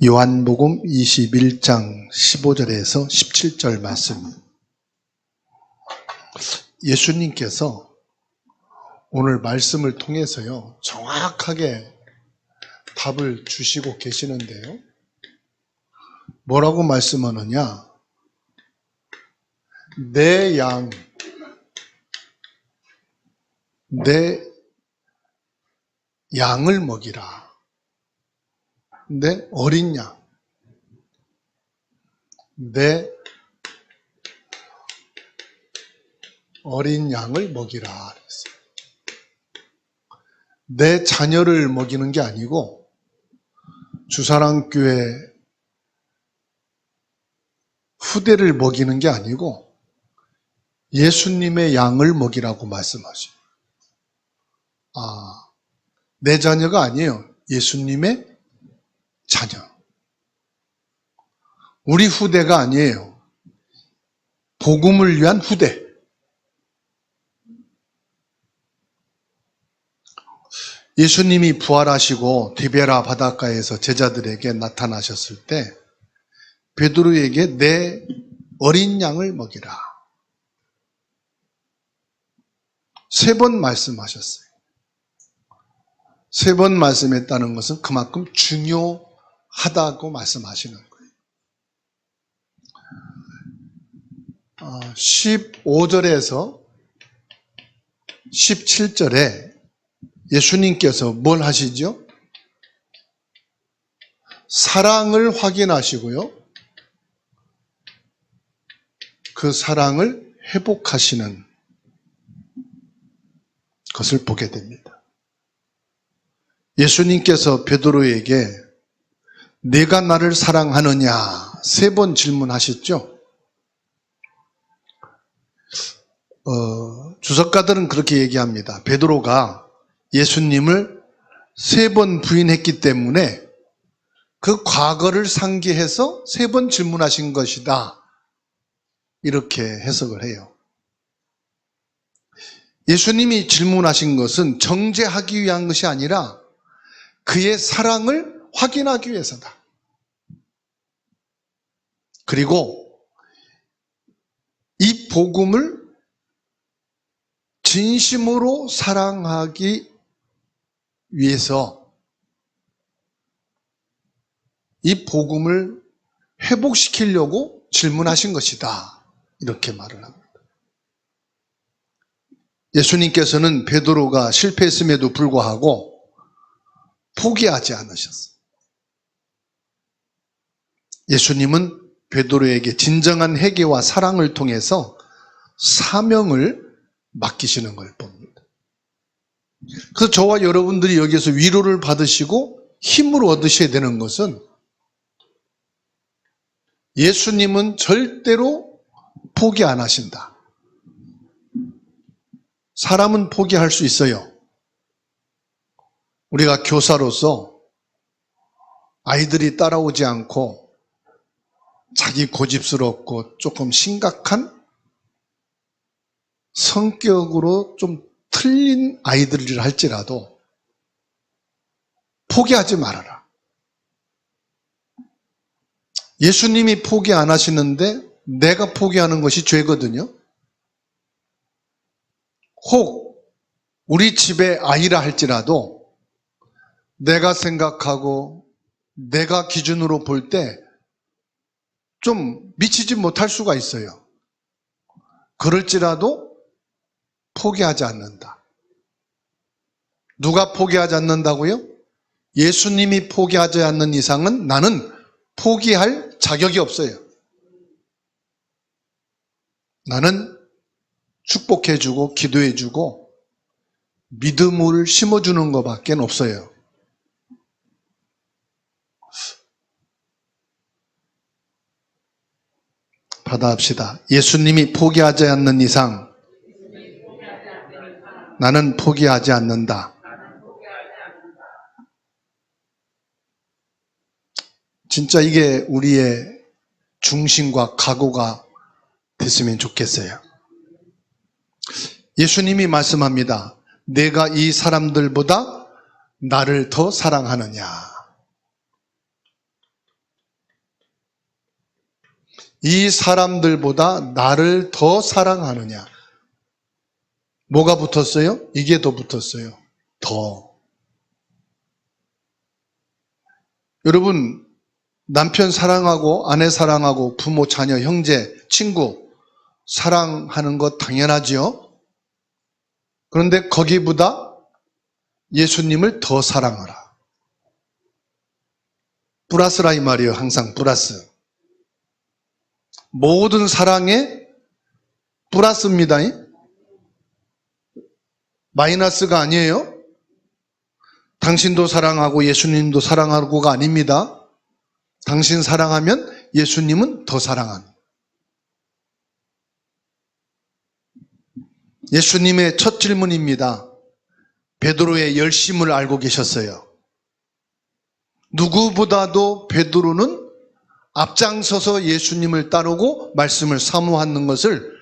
요한복음 21장 15절에서 17절 말씀. 예수님께서 오늘 말씀을 통해서요, 정확하게 답을 주시고 계시는데요. 뭐라고 말씀하느냐? 내 양을 먹이라. 내 어린 양. 내 어린 양을 먹이라 그랬어요. 내 자녀를 먹이는 게 아니고 주사랑교회 후대를 먹이는 게 아니고 예수님의 양을 먹이라고 말씀하셔요. 내 자녀가 아니에요. 예수님의 자녀. 우리 후대가 아니에요. 복음을 위한 후대. 예수님이 부활하시고 디베라 바닷가에서 제자들에게 나타나셨을 때 베드로에게 내 어린 양을 먹이라. 3번 말씀하셨어요. 3번 말씀했다는 것은 그만큼 중요하다고 말씀하시는 거예요. 15절에서 17절에 예수님께서 뭘 하시죠? 사랑을 확인하시고요. 그 사랑을 회복하시는 것을 보게 됩니다. 예수님께서 베드로에게 내가 나를 사랑하느냐 3번 질문하셨죠? 주석가들은 그렇게 얘기합니다. 베드로가 예수님을 3번 부인했기 때문에 그 과거를 상기해서 3번 질문하신 것이다. 이렇게 해석을 해요. 예수님이 질문하신 것은 정죄하기 위한 것이 아니라 그의 사랑을 확인하기 위해서다. 그리고 이 복음을 진심으로 사랑하기 위해서 이 복음을 회복시키려고 질문하신 것이다. 이렇게 말을 합니다. 예수님께서는 베드로가 실패했음에도 불구하고 포기하지 않으셨어요. 예수님은 베드로에게 진정한 회개와 사랑을 통해서 사명을 맡기시는 걸 봅니다. 그래서 저와 여러분들이 여기서 위로를 받으시고 힘을 얻으셔야 되는 것은 예수님은 절대로 포기 안 하신다. 사람은 포기할 수 있어요. 우리가 교사로서 아이들이 따라오지 않고 자기 고집스럽고 조금 심각한 성격으로 좀 틀린 아이들이라 할지라도 포기하지 말아라. 예수님이 포기 안 하시는데 내가 포기하는 것이 죄거든요. 혹 우리 집의 아이라 할지라도 내가 생각하고 내가 기준으로 볼 때 좀 미치지 못할 수가 있어요. 그럴지라도 포기하지 않는다. 누가 포기하지 않는다고요? 예수님이 포기하지 않는 이상은 나는 포기할 자격이 없어요. 나는 축복해주고 기도해주고 믿음을 심어주는 것밖에 없어요. 받아합시다. 예수님이 포기하지 않는 이상 나는 포기하지 않는다. 진짜 이게 우리의 중심과 각오가 됐으면 좋겠어요. 예수님이 말씀합니다. 내가 이 사람들보다 나를 더 사랑하느냐. 이 사람들보다 나를 더 사랑하느냐. 뭐가 붙었어요? 이게 더 붙었어요. 더. 여러분, 남편 사랑하고 아내 사랑하고 부모, 자녀, 형제, 친구 사랑하는 것 당연하지요. 그런데 거기보다 예수님을 더 사랑하라. 플러스라 이 말이에요. 항상 플러스. 모든 사랑에 플러스입니다. 마이너스가 아니에요. 당신도 사랑하고 예수님도 사랑하고가 아닙니다. 당신 사랑하면 예수님은 더 사랑하는. 예수님의 첫 질문입니다. 베드로의 열심을 알고 계셨어요. 누구보다도 베드로는 앞장서서 예수님을 따르고 말씀을 사모하는 것을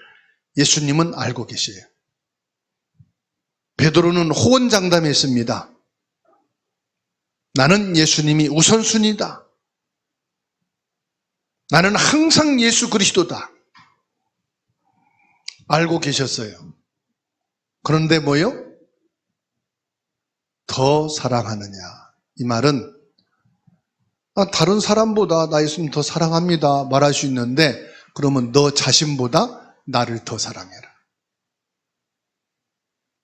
예수님은 알고 계세요. 베드로는 호언장담했습니다. 나는 예수님이 우선순위다. 나는 항상 예수 그리스도다. 알고 계셨어요. 그런데 뭐요? 더 사랑하느냐. 이 말은 다른 사람보다 나 예수님 더 사랑합니다 말할 수 있는데, 그러면 너 자신보다 나를 더 사랑해라.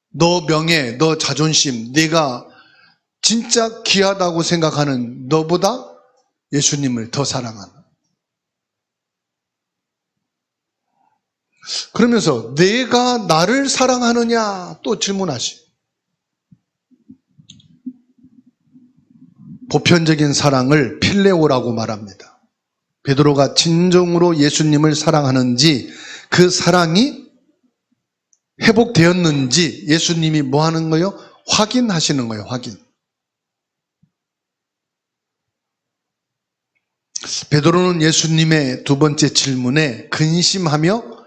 너 명예, 너 자존심, 네가 진짜 귀하다고 생각하는 너보다 예수님을 더 사랑하는. 그러면서 내가 나를 사랑하느냐 또 질문하시. 보편적인 사랑을 필레오라고 말합니다. 베드로가 진정으로 예수님을 사랑하는지, 그 사랑이 회복되었는지 예수님이 뭐 하는 거예요? 확인하시는 거예요. 확인. 베드로는 예수님의 두 번째 질문에 근심하며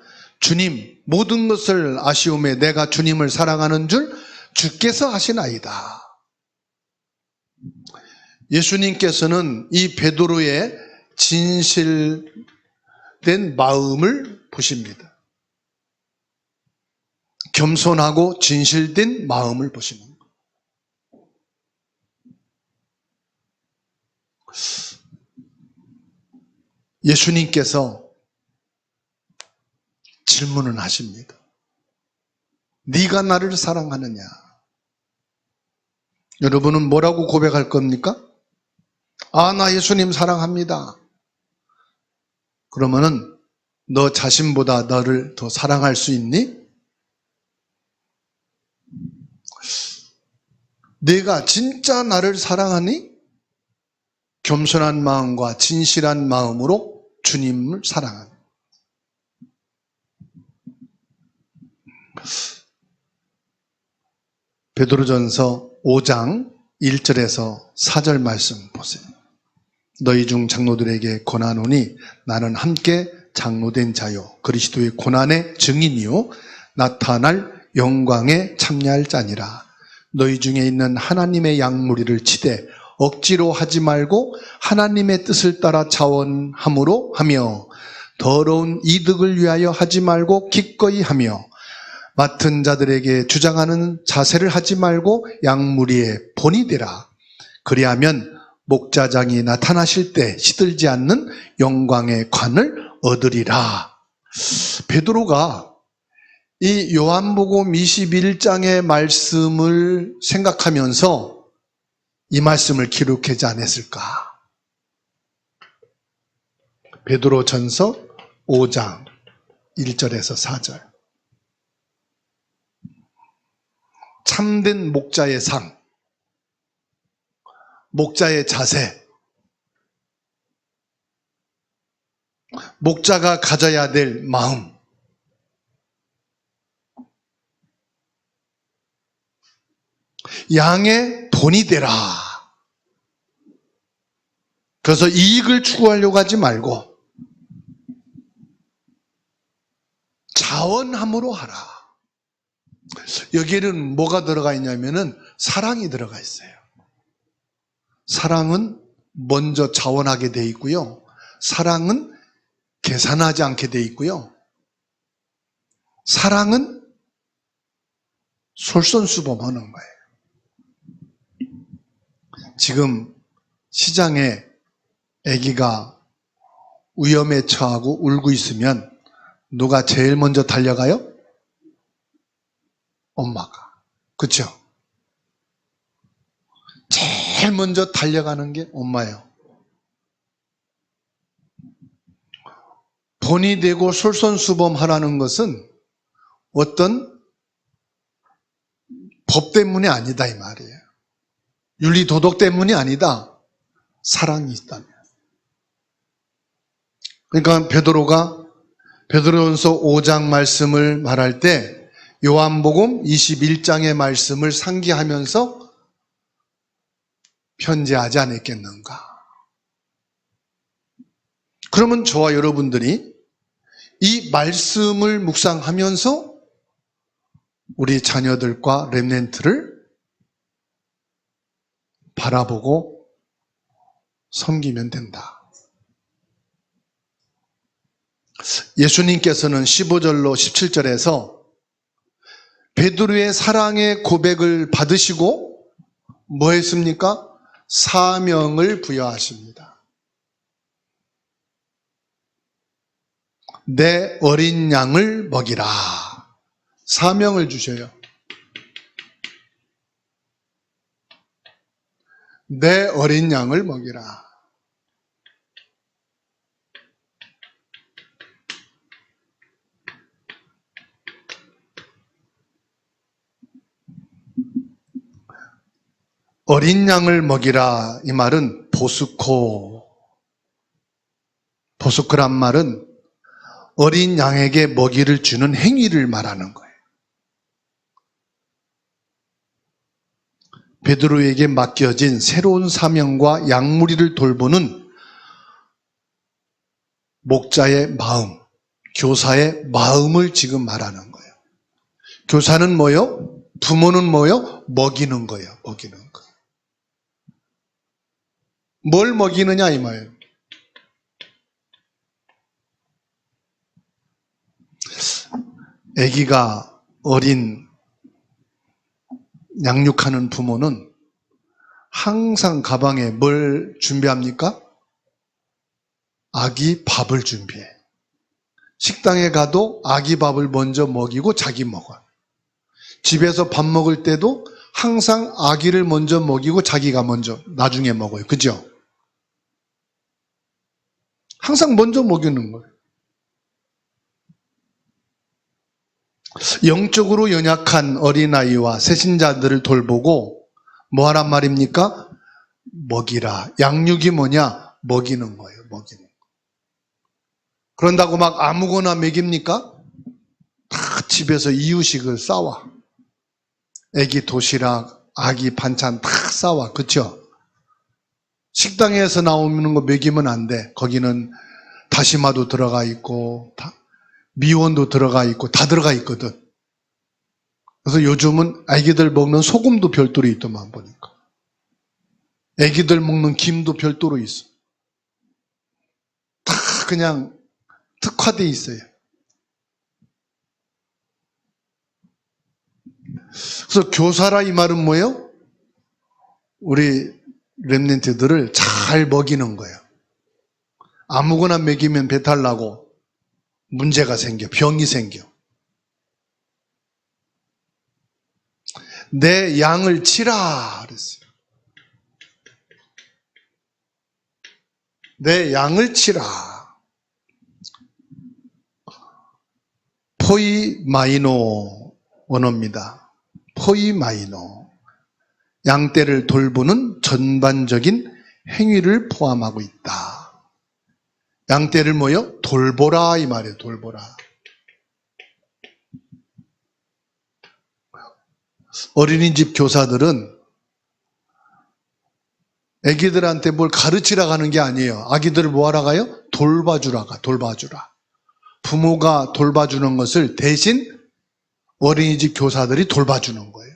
주님, 모든 것을 아시오매 내가 주님을 사랑하는 줄 주께서 아시나이다. 예수님께서는 이 베드로의 진실된 마음을 보십니다. 겸손하고 진실된 마음을 보시는 거예요. 예수님께서 질문을 하십니다. 네가 나를 사랑하느냐? 여러분은 뭐라고 고백할 겁니까? 나 예수님 사랑합니다. 그러면은 너 자신보다 너를 더 사랑할 수 있니? 내가 진짜 나를 사랑하니? 겸손한 마음과 진실한 마음으로 주님을 사랑하는. 베드로전서 5장 1절에서 4절 말씀 보세요. 너희 중 장로들에게 권하노니 나는 함께 장로된 자요 그리스도의 고난의 증인이요 나타날 영광에 참여할 자니라. 너희 중에 있는 하나님의 양무리를 치되 억지로 하지 말고 하나님의 뜻을 따라 자원함으로 하며 더러운 이득을 위하여 하지 말고 기꺼이 하며 맡은 자들에게 주장하는 자세를 하지 말고 양무리의 본이 되라. 그리하면 목자장이 나타나실 때 시들지 않는 영광의 관을 얻으리라. 베드로가 이 요한복음 21장의 말씀을 생각하면서 이 말씀을 기록하지 않았을까? 베드로전서 5장 1절에서 4절. 참된 목자의 상, 목자의 자세, 목자가 가져야 될 마음, 양의 본이 되라. 그래서 이익을 추구하려고 하지 말고 자원함으로 하라. 여기에는 뭐가 들어가 있냐면은 사랑이 들어가 있어요. 사랑은 먼저 자원하게 돼 있고요. 사랑은 계산하지 않게 돼 있고요. 사랑은 솔선수범하는 거예요. 지금 시장에 아기가 위험에 처하고 울고 있으면 누가 제일 먼저 달려가요? 엄마가. 그렇죠? 제일 먼저 달려가는 게 엄마예요. 본이 되고 솔선수범하라는 것은 어떤 법 때문이 아니다 이 말이에요. 윤리 도덕 때문이 아니다. 사랑이 있다면. 그러니까 베드로전서 5장 말씀을 말할 때 요한복음 21장의 말씀을 상기하면서 편지하지 않았겠는가. 그러면 저와 여러분들이 이 말씀을 묵상하면서 우리 자녀들과 렘넌트를 바라보고 섬기면 된다. 예수님께서는 15절로 17절에서 베드로의 사랑의 고백을 받으시고 뭐 했습니까? 사명을 부여하십니다. 내 어린 양을 먹이라. 사명을 주셔요. 내 어린 양을 먹이라. 어린 양을 먹이라 이 말은 보스코란 말은 어린 양에게 먹이를 주는 행위를 말하는 거예요. 베드로에게 맡겨진 새로운 사명과 양무리를 돌보는 목자의 마음, 교사의 마음을 지금 말하는 거예요. 교사는 뭐요? 부모는 뭐요? 먹이는 거예요. 먹이는 거. 뭘 먹이느냐 이 말이에요. 아기가 어린 양육하는 부모는 항상 가방에 뭘 준비합니까? 아기 밥을 준비해. 식당에 가도 아기 밥을 먼저 먹이고 자기 먹어요. 집에서 밥 먹을 때도 항상 아기를 먼저 먹이고 자기가 먼저 나중에 먹어요. 그죠? 항상 먼저 먹이는 거예요. 영적으로 연약한 어린아이와 새신자들을 돌보고 뭐 하란 말입니까? 먹이라. 양육이 뭐냐? 먹이는 거예요. 먹이는 거. 그런다고 막 아무거나 먹입니까? 다 집에서 이유식을 싸와. 애기 도시락, 아기 반찬 다 싸와. 그렇죠? 식당에서 나오는 거 먹이면 안 돼. 거기는 다시마도 들어가 있고 미원도 들어가 있고 다 들어가 있거든. 그래서 요즘은 아기들 먹는 소금도 별도로 있더만 보니까. 아기들 먹는 김도 별도로 있어. 다 그냥 특화되어 있어요. 그래서 교사라 이 말은 뭐예요? 우리 렘넌트들을 잘 먹이는 거예요. 아무거나 먹이면 배탈 나고 문제가 생겨, 병이 생겨. 내 양을 치라 그랬어요. 내 양을 치라. 포이마이노 언어입니다. 포이마이노. 양떼를 돌보는 전반적인 행위를 포함하고 있다. 양떼를 뭐요? 돌보라 이 말이에요. 돌보라. 어린이집 교사들은 아기들한테 뭘 가르치라 가는 게 아니에요. 아기들을 뭐 하러 가요? 돌봐주라 가. 돌봐주라. 부모가 돌봐주는 것을 대신 어린이집 교사들이 돌봐주는 거예요.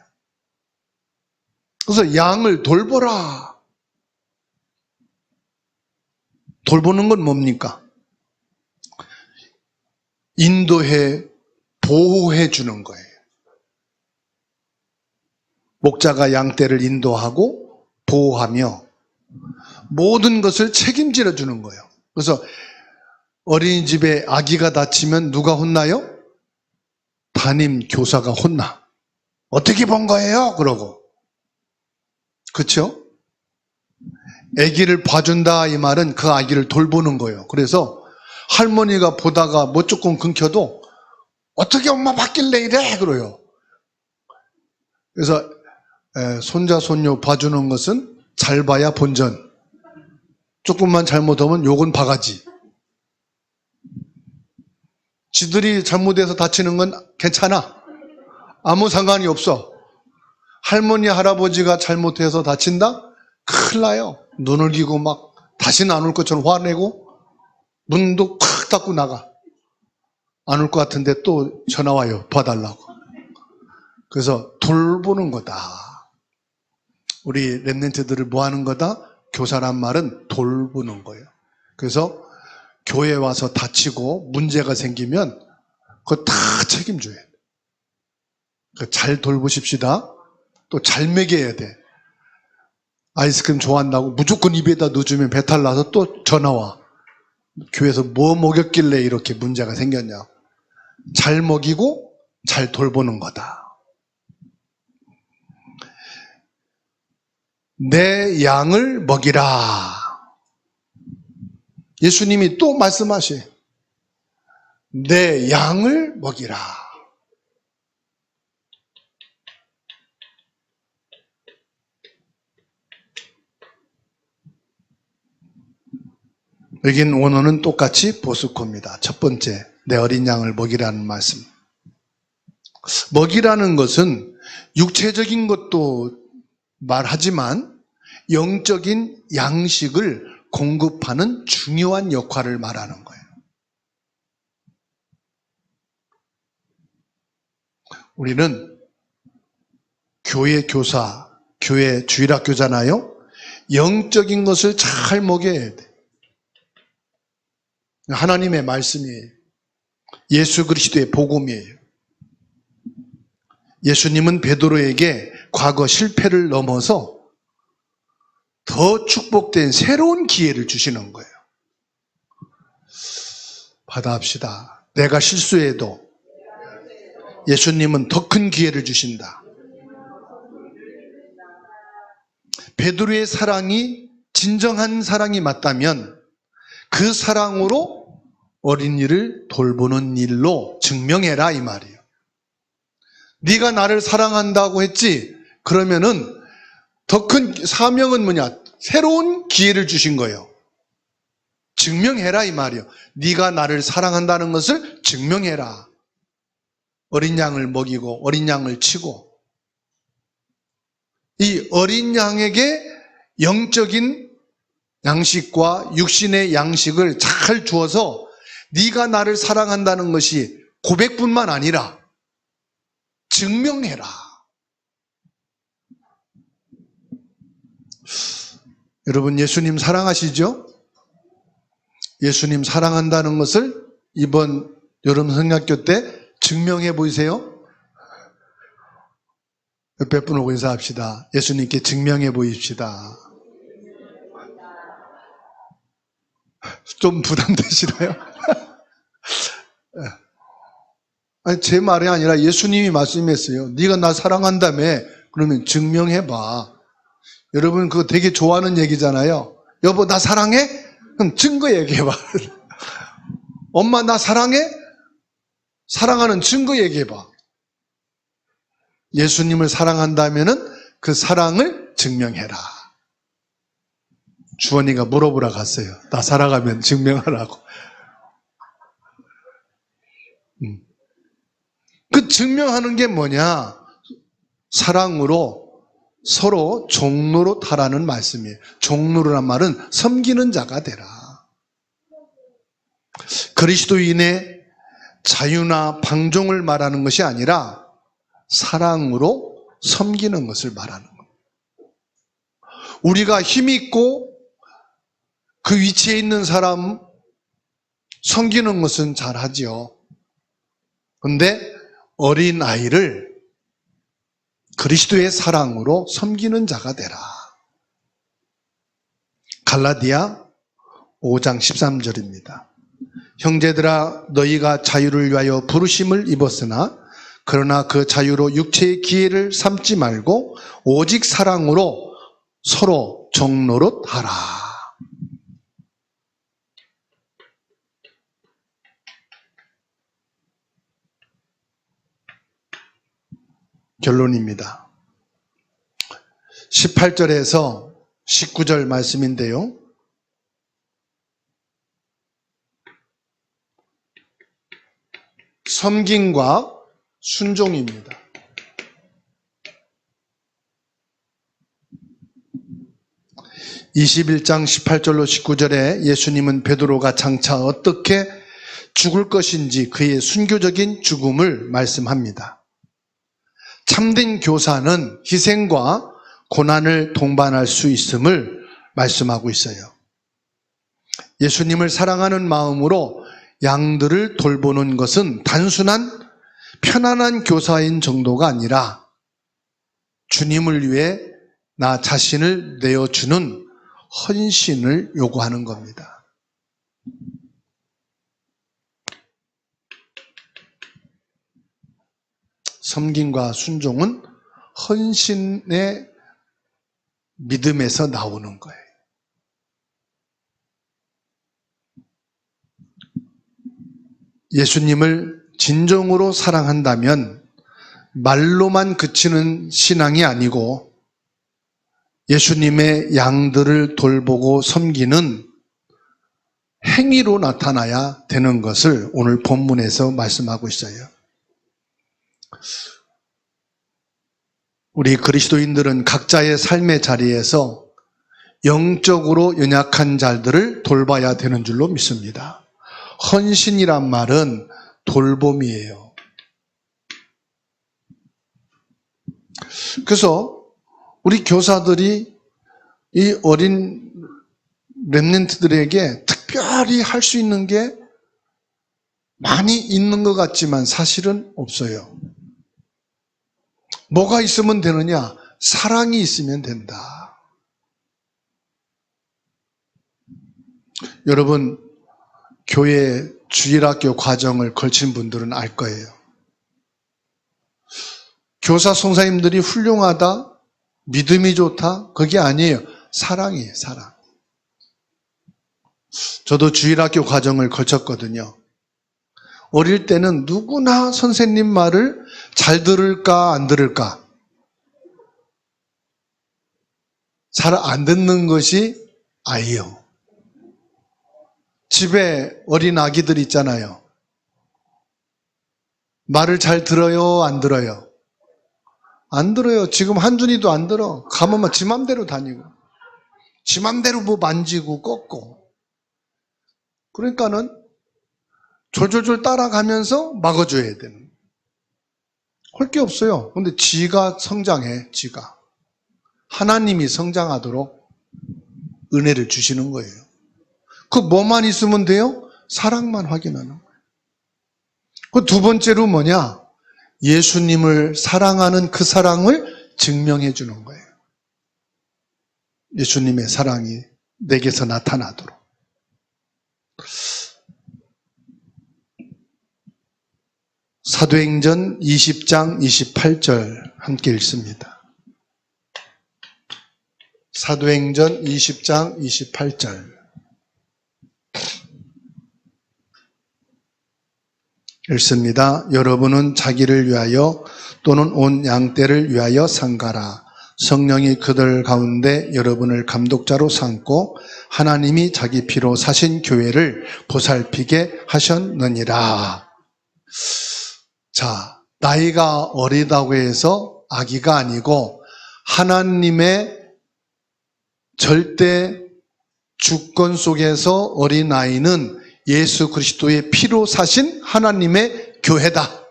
그래서 양을 돌보라. 돌보는 건 뭡니까? 인도해 보호해 주는 거예요. 목자가 양떼를 인도하고 보호하며 모든 것을 책임져 주는 거예요. 그래서 어린이집에 아기가 다치면 누가 혼나요? 담임 교사가 혼나. 어떻게 본 거예요? 그러고. 그렇죠? 아기를 봐준다 이 말은 그 아기를 돌보는 거예요. 그래서 할머니가 보다가 뭐 조금 끊겨도 어떻게 엄마 봤길래 이래? 그래요. 그래서 손자 손녀 봐주는 것은 잘 봐야 본전. 조금만 잘못하면 욕은 바가지. 지들이 잘못해서 다치는 건 괜찮아. 아무 상관이 없어. 할머니 할아버지가 잘못해서 다친다? 큰일 나요. 눈을 기고 막 다시는 안 올 것처럼 화내고 문도 콱 닫고 나가. 안 올 것 같은데 또 전화 와요. 봐달라고. 그래서 돌보는 거다. 우리 랩런트들을 뭐 하는 거다? 교사란 말은 돌보는 거예요. 그래서 교회 와서 다치고 문제가 생기면 그거 다 책임져야 돼. 잘 돌보십시다. 또 잘 먹여야 돼. 아이스크림 좋아한다고 무조건 입에다 넣어주면 배탈 나서 또 전화 와. 교회에서 뭐 먹였길래 이렇게 문제가 생겼냐. 잘 먹이고 잘 돌보는 거다. 내 양을 먹이라. 예수님이 또 말씀하셔요. 내 양을 먹이라. 여긴 원어는 똑같이 보스코입니다. 첫 번째, 내 어린 양을 먹이라는 말씀. 먹이라는 것은 육체적인 것도 말하지만 영적인 양식을 공급하는 중요한 역할을 말하는 거예요. 우리는 교회 교사, 교회 주일학교잖아요. 영적인 것을 잘 먹여야 돼. 하나님의 말씀이에요. 예수 그리스도의 복음이에요. 예수님은 베드로에게 과거 실패를 넘어서 더 축복된 새로운 기회를 주시는 거예요. 받아합시다. 내가 실수해도 예수님은 더 큰 기회를 주신다. 베드로의 사랑이 진정한 사랑이 맞다면 그 사랑으로 어린이를 돌보는 일로 증명해라 이 말이에요. 네가 나를 사랑한다고 했지? 그러면은 더 큰 사명은 뭐냐? 새로운 기회를 주신 거예요. 증명해라 이 말이에요. 네가 나를 사랑한다는 것을 증명해라. 어린 양을 먹이고 어린 양을 치고 이 어린 양에게 영적인 양식과 육신의 양식을 잘 주어서 네가 나를 사랑한다는 것이 고백뿐만 아니라 증명해라. 여러분 예수님 사랑하시죠? 예수님 사랑한다는 것을 이번 여름 성약교 때 증명해 보이세요? 옆에 분 오고 인사합시다. 예수님께 증명해 보입시다. 좀 부담되시나요? 아니, 제 말이 아니라 예수님이 말씀했어요. 네가 나 사랑한다며. 그러면 증명해봐. 여러분 그거 되게 좋아하는 얘기잖아요. 여보 나 사랑해? 그럼 증거 얘기해봐. 엄마 나 사랑해? 사랑하는 증거 얘기해봐. 예수님을 사랑한다면은 그 사랑을 증명해라. 주원이가 물어보러 갔어요. 나 사랑하면 증명하라고. 그 증명하는 게 뭐냐? 사랑으로 서로 종로로 타라는 말씀이에요. 종로란 말은 섬기는 자가 되라. 그리스도인의 자유나 방종을 말하는 것이 아니라 사랑으로 섬기는 것을 말하는 겁니다. 우리가 힘있고 그 위치에 있는 사람 섬기는 것은 잘하지요. 근데 어린아이를 그리스도의 사랑으로 섬기는 자가 되라. 갈라디아 5장 13절입니다. 형제들아 너희가 자유를 위하여 부르심을 입었으나 그러나 그 자유로 육체의 기회를 삼지 말고 오직 사랑으로 서로 정노릇하라. 결론입니다. 18절에서 19절 말씀인데요. 섬김과 순종입니다. 21장 18절로 19절에 예수님은 베드로가 장차 어떻게 죽을 것인지 그의 순교적인 죽음을 말씀합니다. 참된 교사는 희생과 고난을 동반할 수 있음을 말씀하고 있어요. 예수님을 사랑하는 마음으로 양들을 돌보는 것은 단순한 편안한 교사인 정도가 아니라 주님을 위해 나 자신을 내어주는 헌신을 요구하는 겁니다. 섬김과 순종은 헌신의 믿음에서 나오는 거예요. 예수님을 진정으로 사랑한다면 말로만 그치는 신앙이 아니고 예수님의 양들을 돌보고 섬기는 행위로 나타나야 되는 것을 오늘 본문에서 말씀하고 있어요. 우리 그리스도인들은 각자의 삶의 자리에서 영적으로 연약한 자들을 돌봐야 되는 줄로 믿습니다. 헌신이란 말은 돌봄이에요. 그래서 우리 교사들이 이 어린 렘넌트들에게 특별히 할 수 있는 게 많이 있는 것 같지만 사실은 없어요. 뭐가 있으면 되느냐? 사랑이 있으면 된다. 여러분, 교회 주일학교 과정을 걸친 분들은 알 거예요. 교사 선생님들이 훌륭하다, 믿음이 좋다, 그게 아니에요. 사랑이에요, 사랑. 저도 주일학교 과정을 거쳤거든요. 어릴 때는 누구나 선생님 말을 잘 들을까 안 들을까, 잘 안 듣는 것이 아이요. 집에 어린 아기들 있잖아요. 말을 잘 들어요, 안 들어요? 안 들어요. 지금 한준이도 안 들어. 가면 지 맘대로 다니고 지 맘대로 뭐 만지고 꺾고. 그러니까는 졸졸졸 따라가면서 막아줘야 되는. 할 게 없어요. 근데 지가 성장해. 지가 하나님이 성장하도록 은혜를 주시는 거예요. 그 뭐만 있으면 돼요? 사랑만 확인하는 거예요. 그 두 번째로 뭐냐? 예수님을 사랑하는 그 사랑을 증명해 주는 거예요. 예수님의 사랑이 내게서 나타나도록. 사도행전 20장 28절 함께 읽습니다. 사도행전 20장 28절 읽습니다. 여러분은 자기를 위하여 또는 온 양떼를 위하여 상가라. 성령이 그들 가운데 여러분을 감독자로 삼고 하나님이 자기 피로 사신 교회를 보살피게 하셨느니라. 자, 나이가 어리다고 해서 아기가 아니고 하나님의 절대 주권 속에서 어린아이는 예수 그리스도의 피로 사신 하나님의 교회다.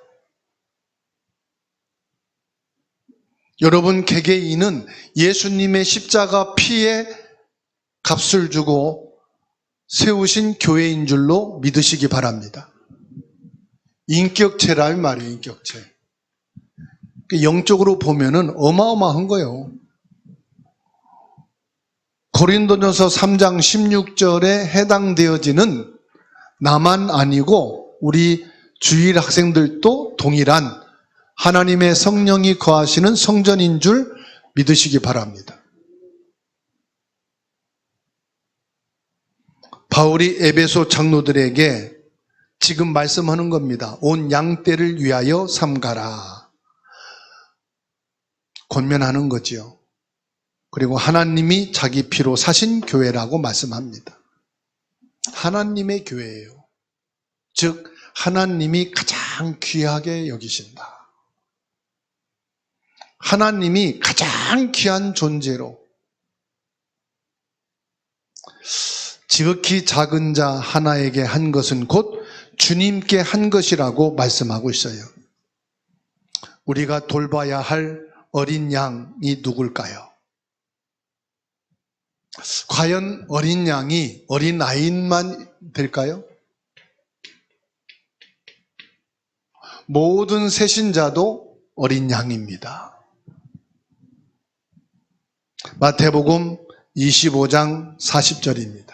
여러분 개개인은 예수님의 십자가 피에 값을 주고 세우신 교회인 줄로 믿으시기 바랍니다. 인격체라는 말이에요, 인격체. 영적으로 보면은 어마어마한 거예요. 고린도전서 3장 16절에 해당되어지는 나만 아니고 우리 주일 학생들도 동일한 하나님의 성령이 거하시는 성전인 줄 믿으시기 바랍니다. 바울이 에베소 장로들에게 지금 말씀하는 겁니다. 온 양떼를 위하여 삼가라. 권면하는 거지요. 그리고 하나님이 자기 피로 사신 교회라고 말씀합니다. 하나님의 교회예요. 즉 하나님이 가장 귀하게 여기신다. 하나님이 가장 귀한 존재로 지극히 작은 자 하나에게 한 것은 곧 주님께 한 것이라고 말씀하고 있어요. 우리가 돌봐야 할 어린 양이 누굴까요? 과연 어린 양이 어린 아이만 될까요? 모든 새신자도 어린 양입니다. 마태복음 25장 40절입니다.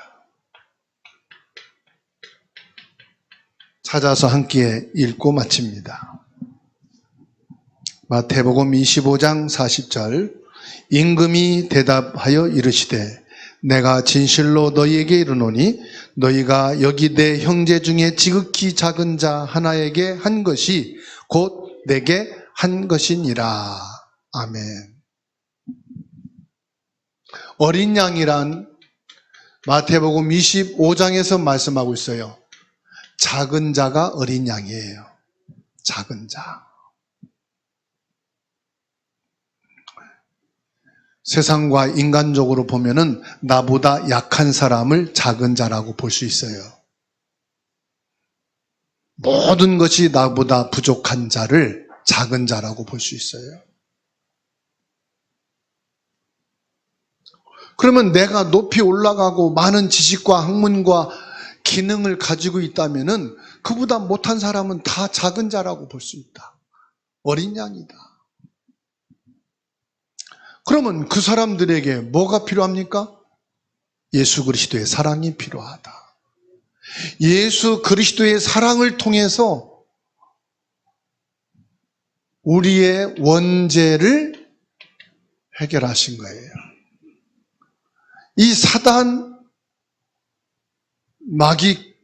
찾아서 함께 읽고 마칩니다. 마태복음 25장 40절. 임금이 대답하여 이르시되 내가 진실로 너희에게 이르노니 너희가 여기 내 형제 중에 지극히 작은 자 하나에게 한 것이 곧 내게 한 것이니라. 아멘. 어린 양이란 마태복음 25장에서 말씀하고 있어요. 작은 자가 어린 양이에요. 작은 자. 세상과 인간적으로 보면은 나보다 약한 사람을 작은 자라고 볼 수 있어요. 모든 것이 나보다 부족한 자를 작은 자라고 볼 수 있어요. 그러면 내가 높이 올라가고 많은 지식과 학문과 기능을 가지고 있다면은 그보다 못한 사람은 다 작은 자라고 볼 수 있다. 어린 양이다. 그러면 그 사람들에게 뭐가 필요합니까? 예수 그리스도의 사랑이 필요하다. 예수 그리스도의 사랑을 통해서 우리의 원죄를 해결하신 거예요. 이 사단 마귀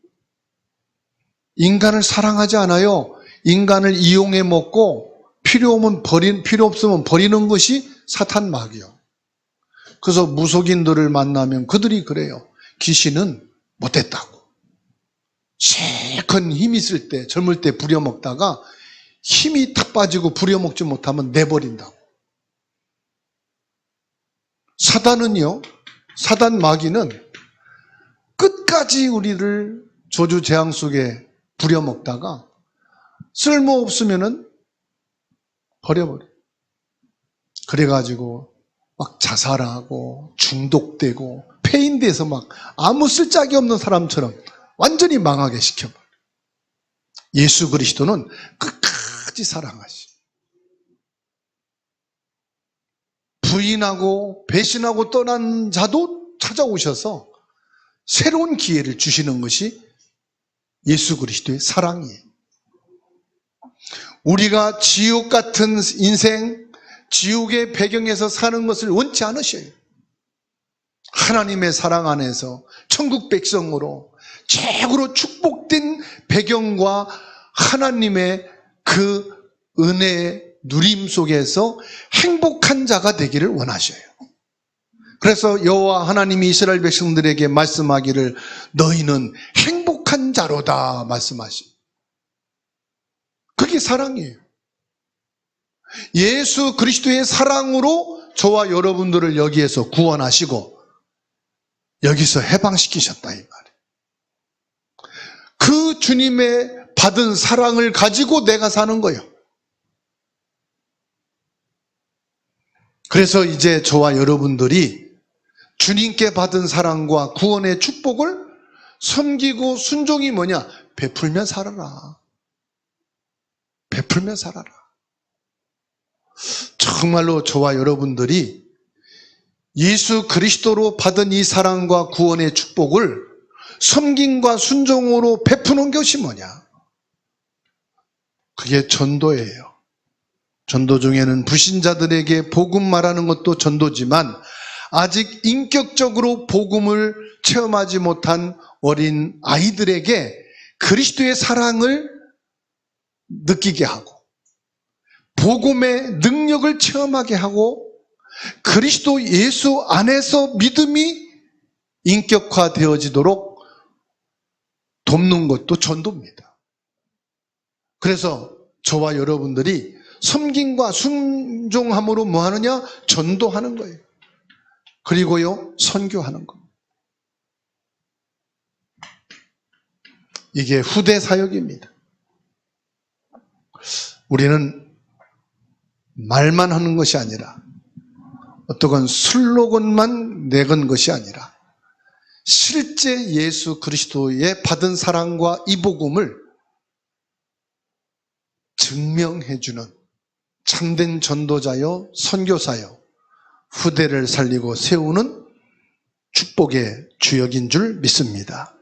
인간을 사랑하지 않아요. 인간을 이용해 먹고 필요 없으면 버리는 것이 사탄 마귀요. 그래서 무속인들을 만나면 그들이 그래요. 귀신은 못됐다고. 실컷 힘 있을 때, 젊을 때 부려먹다가 힘이 탁 빠지고 부려먹지 못하면 내버린다고. 사단은요, 사단 마귀는 끝까지 우리를 저주재앙 속에 부려먹다가 쓸모없으면은 버려버려. 그래가지고 막 자살하고 중독되고 폐인돼서 막 아무 쓸짝이 없는 사람처럼 완전히 망하게 시켜버려. 예수 그리스도는 끝까지 사랑하시. 부인하고 배신하고 떠난 자도 찾아오셔서 새로운 기회를 주시는 것이 예수 그리스도의 사랑이에요. 우리가 지옥 같은 인생, 지옥의 배경에서 사는 것을 원치 않으셔요. 하나님의 사랑 안에서 천국 백성으로 최고로 축복된 배경과 하나님의 그 은혜의 누림 속에서 행복한 자가 되기를 원하셔요. 그래서 여호와 하나님이 이스라엘 백성들에게 말씀하기를 너희는 행복한 자로다 말씀하시죠. 그게 사랑이에요. 예수 그리스도의 사랑으로 저와 여러분들을 여기에서 구원하시고 여기서 해방시키셨다 이 말이에요. 그 주님의 받은 사랑을 가지고 내가 사는 거예요. 그래서 이제 저와 여러분들이 주님께 받은 사랑과 구원의 축복을 섬기고 순종이 뭐냐? 베풀며 살아라. 베풀며 살아라. 정말로 저와 여러분들이 예수 그리스도로 받은 이 사랑과 구원의 축복을 섬김과 순종으로 베푸는 것이 뭐냐? 그게 전도예요. 전도 중에는 불신자들에게 복음 말하는 것도 전도지만 아직 인격적으로 복음을 체험하지 못한 어린 아이들에게 그리스도의 사랑을 느끼게 하고 복음의 능력을 체험하게 하고 그리스도 예수 안에서 믿음이 인격화되어지도록 돕는 것도 전도입니다. 그래서 저와 여러분들이 섬김과 순종함으로 뭐 하느냐? 전도하는 거예요. 그리고요, 선교하는 겁니다. 이게 후대 사역입니다. 우리는 말만 하는 것이 아니라 어떠한 슬로건만 내건 것이 아니라 실제 예수 그리스도의 받은 사랑과 이 복음을 증명해주는 참된 전도자요, 선교사요, 후대를 살리고 세우는 축복의 주역인 줄 믿습니다.